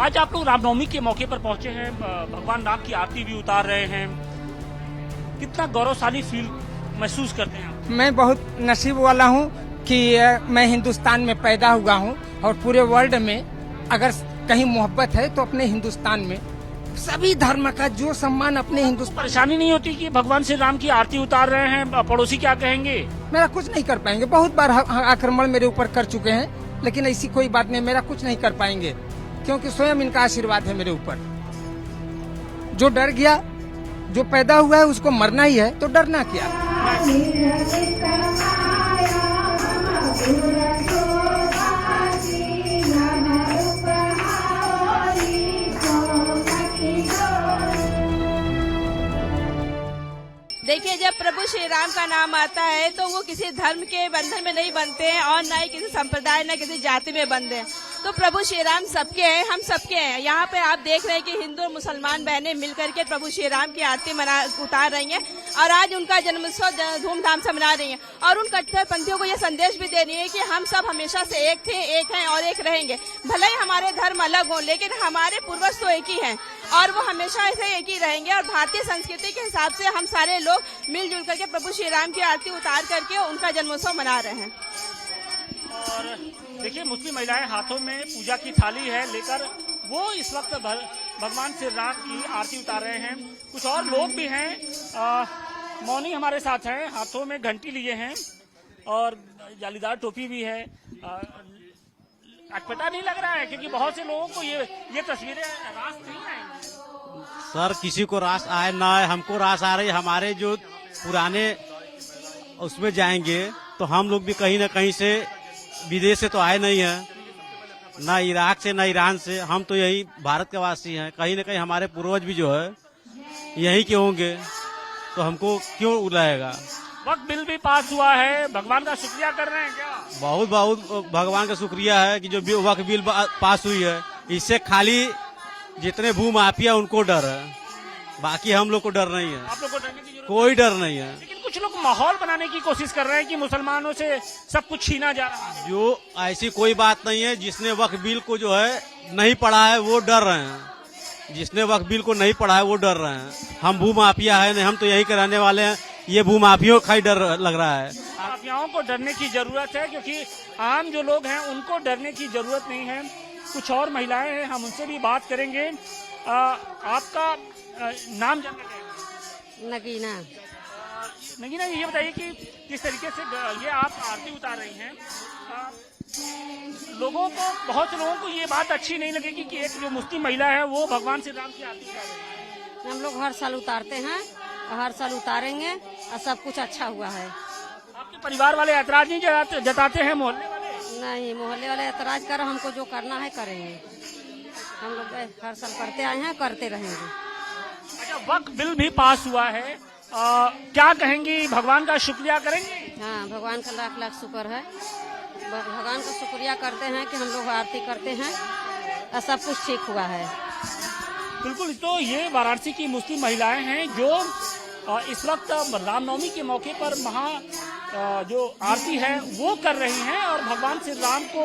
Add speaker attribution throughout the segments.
Speaker 1: आज आप लोग रामनवमी के मौके पर पहुंचे हैं, भगवान राम की आरती भी उतार रहे हैं, कितना गौरवशाली फील महसूस करते हैं आप?
Speaker 2: मैं बहुत नसीब वाला हूँ कि मैं हिंदुस्तान में पैदा हुआ हूँ और पूरे वर्ल्ड में अगर कहीं मोहब्बत है तो अपने हिंदुस्तान में सभी धर्म का जो सम्मान अपने हिंदुस्तान।
Speaker 1: परेशानी नहीं होती कि भगवान श्री राम की आरती उतार रहे हैं, पड़ोसी क्या कहेंगे?
Speaker 2: मेरा कुछ नहीं कर पाएंगे, बहुत बार आक्रमण मेरे ऊपर कर चुके हैं, लेकिन ऐसी कोई बात नहीं, मेरा कुछ नहीं कर पाएंगे क्योंकि स्वयं इनका आशीर्वाद है मेरे ऊपर। जो डर गया, जो पैदा हुआ है उसको मरना ही है, तो डरना क्या।
Speaker 3: देखिए, जब प्रभु श्री राम का नाम आता है तो वो किसी धर्म के बंधन में नहीं बनते हैं और न ही किसी संप्रदाय न किसी जाति में बंधे हैं। तो प्रभु श्री राम सबके हैं, हम सबके हैं। यहाँ पे आप देख रहे हैं कि हिंदू और मुसलमान बहनें मिलकर के प्रभु श्री राम की आरती उतार रही हैं और आज उनका जन्मोत्सव धूमधाम से मना रही हैं और उन कट्टरपंथियों को ये संदेश भी दे रही है कि हम सब हमेशा से एक थे, एक हैं और एक रहेंगे। भले ही हमारे धर्म अलग हों, लेकिन हमारे पूर्वज तो एक ही हैं और वो हमेशा ऐसे एक ही रहेंगे। और भारतीय संस्कृति के हिसाब से हम सारे लोग मिलजुल करके प्रभु श्री राम की आरती उतार करके उनका जन्मोत्सव मना रहे हैं।
Speaker 1: और देखिए, मुस्लिम महिलाएं हाथों में पूजा की थाली है लेकर वो इस वक्त भगवान श्री राम की आरती उतार रहे हैं। कुछ और लोग भी हैं, मौनी हमारे साथ हैं, हाथों में घंटी लिए हैं और जालीदार टोपी भी है। अटपटा नहीं लग रहा है क्योंकि बहुत से लोगों को ये तस्वीरें रास नहीं आएंगी।
Speaker 4: सर, किसी को रास आए ना आए, हमको रास आ रही। हमारे जो पुराने उसमें जाएंगे तो हम लोग भी कहीं ना कहीं से विदेश से तो आए नहीं है, ना इराक से ना ईरान से, हम तो यही भारत के वासी हैं। कहीं ना कहीं हमारे पूर्वज भी जो है यही के होंगे, तो हमको क्यों उलाएगा।
Speaker 1: वक्त बिल भी पास हुआ है, भगवान का शुक्रिया कर रहे हैं क्या?
Speaker 4: बहुत बहुत भगवान का शुक्रिया है कि जो वक्त बिल पास हुई है। इससे खाली जितने भू माफिया उनको डर है, बाकी हम लोग को डर नहीं है।
Speaker 1: आप लोग को डरने की जरूरत
Speaker 4: कोई डर नहीं है।
Speaker 1: लेकिन कुछ लोग माहौल बनाने की कोशिश कर रहे हैं कि मुसलमानों से सब कुछ छीना जा रहा है।
Speaker 4: जो ऐसी कोई बात नहीं है। जिसने वक्फ बिल को जो है नहीं पढ़ा है वो डर रहे हैं। जिसने वक्फ बिल को नहीं पढ़ा है वो डर रहे हैं। हम भू माफिया है नहीं, हम तो यही कराने वाले हैं। ये भू माफियों का ही डर लग रहा है।
Speaker 1: माफियाओं को डरने की जरूरत है क्योंकि आम जो लोग हैं उनको डरने की जरूरत नहीं है। कुछ और महिलाएं हैं, हम उनसे भी बात करेंगे। आपका नाम जानना चाहेंगे?
Speaker 5: नगीना।
Speaker 1: नगीना, ये बताइए कि किस तरीके से ये आप आरती उतार रही हैं। लोगों को, बहुत से लोगों को ये बात अच्छी नहीं लगेगी कि एक जो मुस्लिम महिला है वो भगवान श्री राम की आरती उतार रही है।
Speaker 5: हम लोग हर साल उतारते हैं और हर साल उतारेंगे और सब कुछ अच्छा हुआ है।
Speaker 1: आपके परिवार वाले ऐतराज नहीं जताते हैं? मोहल्ले वाले
Speaker 5: नहीं, मोहल्ले वाले ऐतराज कर, हमको जो करना है करेंगे। हम लोग हर साल करते आए हैं, करते रहेंगे।
Speaker 1: अच्छा, वक्त बिल भी पास हुआ है, क्या कहेंगी? भगवान का शुक्रिया करेंगे?
Speaker 5: हाँ, भगवान का लाख लाख शुक्र है। भगवान का शुक्रिया करते हैं कि हम लोग आरती करते हैं और सब कुछ ठीक हुआ है।
Speaker 1: बिल्कुल, तो ये वाराणसी की मुस्लिम महिलाएं हैं जो इस वक्त रामनवमी के मौके पर जो आरती है वो कर रही हैं और भगवान श्री राम को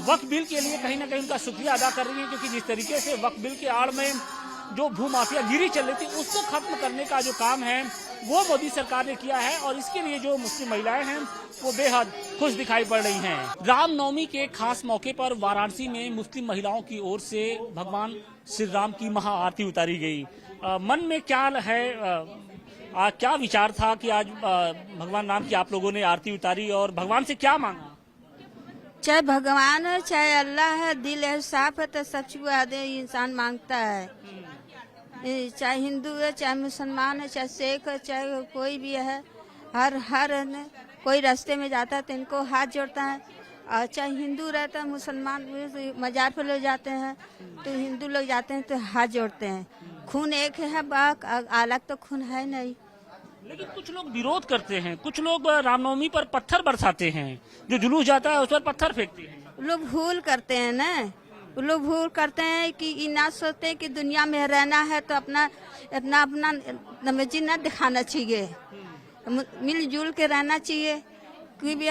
Speaker 1: वक्फ बिल के लिए कहीं ना कहीं उनका शुक्रिया अदा कर रही हैं क्योंकि जिस तरीके से वक्फ बिल के आड़ में जो भू माफियागिरी चल रही थी उसको खत्म करने का जो काम है वो मोदी सरकार ने किया है और इसके लिए जो मुस्लिम महिलाएं हैं वो बेहद खुश दिखाई पड़ रही हैं। रामनवमी के खास मौके पर वाराणसी में मुस्लिम महिलाओं की ओर से भगवान श्री राम की महाआरती उतारी गई। मन में क्या है, क्या विचार था कि आज भगवान राम की आप लोगों ने आरती उतारी और भगवान से क्या मांगा?
Speaker 3: चाहे भगवान है, चाहे अल्लाह है, दिल है साफ है तो सच इंसान मांगता है। चाहे हिंदू है, चाहे मुसलमान है, चाहे सिख है, चाहे कोई भी है, हर कोई रास्ते में जाता है तो इनको हाथ जोड़ता है। और चाहे हिंदू रहता है, मुसलमान मजार पर लोग जाते हैं तो हिंदू लोग जाते हैं तो हाथ जोड़ते हैं। खून एक है, अलग तो खून है नहीं।
Speaker 1: लेकिन कुछ लोग विरोध करते हैं, कुछ लोग रामनवमी पर पत्थर बरसाते हैं, जो जुलूस जाता है उस पर पत्थर फेंकते हैं।
Speaker 3: लोग भूल करते हैं ना, लोग भूल करते हैं कि ये ना सोचते कि दुनिया में रहना है तो अपना नमजी न दिखाना चाहिए, मिलजुल के रहना चाहिए। क्योंकि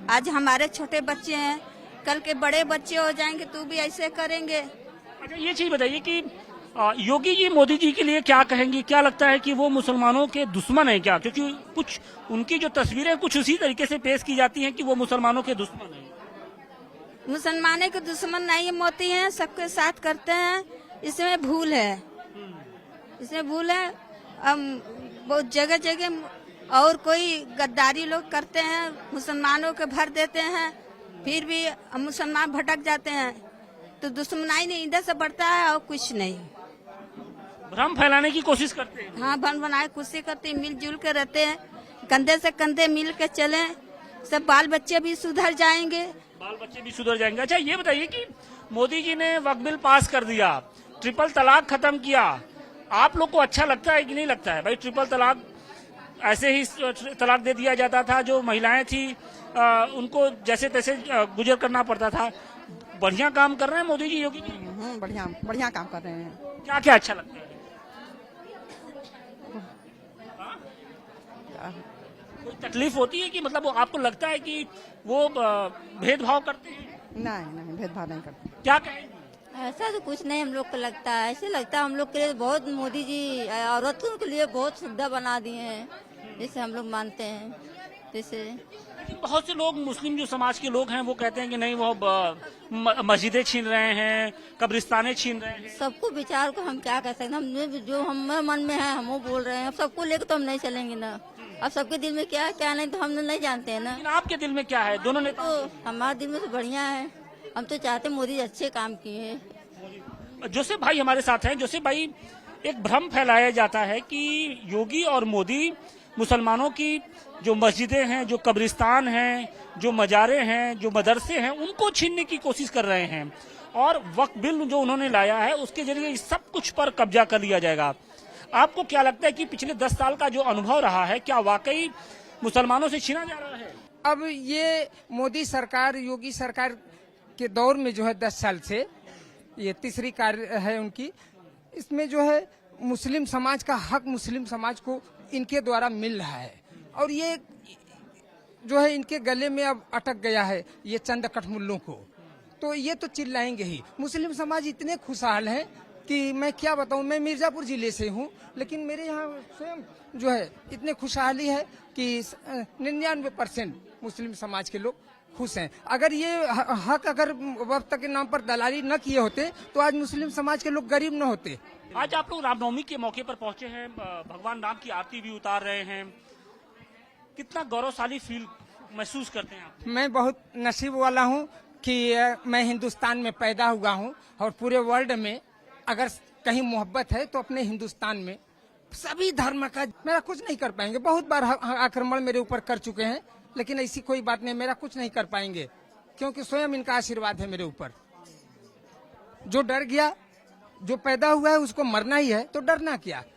Speaker 3: आज हमारे छोटे बच्चे हैं
Speaker 6: कल के बड़े बच्चे हो जाएंगे तो भी ऐसे करेंगे।
Speaker 1: अच्छा, ये चीज बताइए कि योगी जी मोदी जी के लिए क्या कहेंगी? क्या लगता है कि वो मुसलमानों के दुश्मन है क्या? क्योंकि कुछ उनकी जो तस्वीरें कुछ उसी तरीके से पेश की जाती हैं कि वो मुसलमानों के दुश्मन है।
Speaker 6: मुसलमाने के दुश्मन नहीं मोती हैं, सबके साथ करते हैं। इसमें भूल है, इसमें भूल है। बहुत जगह जगह और कोई गद्दारी लोग करते हैं, मुसलमानों के भर देते हैं, फिर भी मुसलमान भटक जाते हैं। तो दुश्मनाई नहीं इधर से बढ़ता है और कुछ नहीं।
Speaker 1: भ्रम फैलाने की कोशिश करते हैं।
Speaker 6: हाँ, बन बनाए खुशी करते हैं, मिलजुल के रहते हैं, कंधे से कंधे मिल के चले, सब बाल बच्चे भी सुधर जाएंगे।
Speaker 1: बाल बच्चे भी सुधर जाएंगे। अच्छा, ये बताइए कि मोदी जी ने वक्फ बिल पास कर दिया, ट्रिपल तलाक खत्म किया, आप लोग को अच्छा लगता है कि नहीं लगता है? भाई, ट्रिपल तलाक ऐसे ही तलाक दे दिया जाता था, जो महिलाएं थी उनको जैसे तैसे गुजर करना पड़ता था। बढ़िया काम कर रहे हैं मोदी जी, योगी जी।
Speaker 7: बढ़िया बढ़िया काम कर रहे हैं।
Speaker 1: क्या क्या अच्छा लगता है? कोई तकलीफ होती है कि मतलब वो आपको लगता है कि वो भेदभाव करते हैं?
Speaker 7: नहीं, भेदभाव नहीं करते।
Speaker 1: क्या कहेंगे?
Speaker 8: ऐसा तो कुछ नहीं हम लोग को लगता है। ऐसे लगता है हम लोग के लिए बहुत मोदी जी औरतों के लिए बहुत सुविधा बना दिए हैं, जैसे हम लोग मानते हैं। जैसे
Speaker 1: लेकिन बहुत से लोग, मुस्लिम जो समाज के लोग हैं, वो कहते हैं कि नहीं, वो मस्जिदें छीन रहे हैं, कब्रिस्तानें छीन रहे हैं।
Speaker 8: सबको विचार को हम क्या कह सकते हैं, हम जो हमारे मन में है हम वो बोल रहे हैं। अब सबको लेकर तो हम नहीं चलेंगे ना। अब सबके दिल में क्या है क्या नहीं तो हम नहीं जानते हैं ना।
Speaker 1: लेकिन आपके दिल में क्या है? दोनों नेता
Speaker 8: तो हमारे दिल में तो बढ़िया है। हम तो चाहते मोदी अच्छे काम किए हैं।
Speaker 1: जोसेफ भाई हमारे साथ हैं। जोसेफ भाई, एक भ्रम फैलाया जाता है कि योगी और मोदी मुसलमानों की जो मस्जिदें हैं, जो कब्रिस्तान हैं, जो मजारे हैं, जो मदरसे हैं, उनको छीनने की कोशिश कर रहे हैं, और वक्फ बिल जो उन्होंने लाया है उसके जरिए इस सब कुछ पर कब्जा कर लिया जाएगा। आपको क्या लगता है कि पिछले 10 साल का जो अनुभव रहा है, क्या वाकई मुसलमानों से छीना जा रहा है?
Speaker 2: अब ये मोदी सरकार, योगी सरकार के दौर में जो है 10 साल से ये तीसरी कार्य है उनकी। इसमें जो है मुस्लिम समाज का हक मुस्लिम समाज को इनके द्वारा मिल रहा है, और ये जो है इनके गले में अब अटक गया है ये चंद कठमुल्लों को। तो ये तो चिल्लाएंगे ही। मुस्लिम समाज इतने खुशहाल हैं कि मैं क्या बताऊं। मैं मिर्जापुर जिले से हूं, लेकिन मेरे यहाँ स्वयं जो है इतने खुशहाली है कि 99% मुस्लिम समाज के लोग खुश हैं। अगर ये हक अगर वक्फ के नाम पर दलाली न किए होते तो आज मुस्लिम समाज के लोग गरीब न होते।
Speaker 1: आज आप लोग रामनवमी के मौके पर पहुंचे हैं, भगवान राम की आरती भी उतार रहे हैं, कितना गौरवशाली फील महसूस करते हैं आप?
Speaker 2: मैं बहुत नसीब वाला हूँ कि मैं हिंदुस्तान में पैदा हुआ हूँ, और पूरे वर्ल्ड में अगर कहीं मोहब्बत है तो अपने हिंदुस्तान में सभी धर्म का। मेरा कुछ नहीं कर पाएंगे, बहुत बार आक्रमण मेरे ऊपर कर चुके हैं, लेकिन ऐसी कोई बात नहीं, मेरा कुछ नहीं कर पाएंगे, क्योंकि स्वयं इनका आशीर्वाद है मेरे ऊपर। जो डर गया, जो पैदा हुआ है उसको मरना ही है, तो डरना क्या।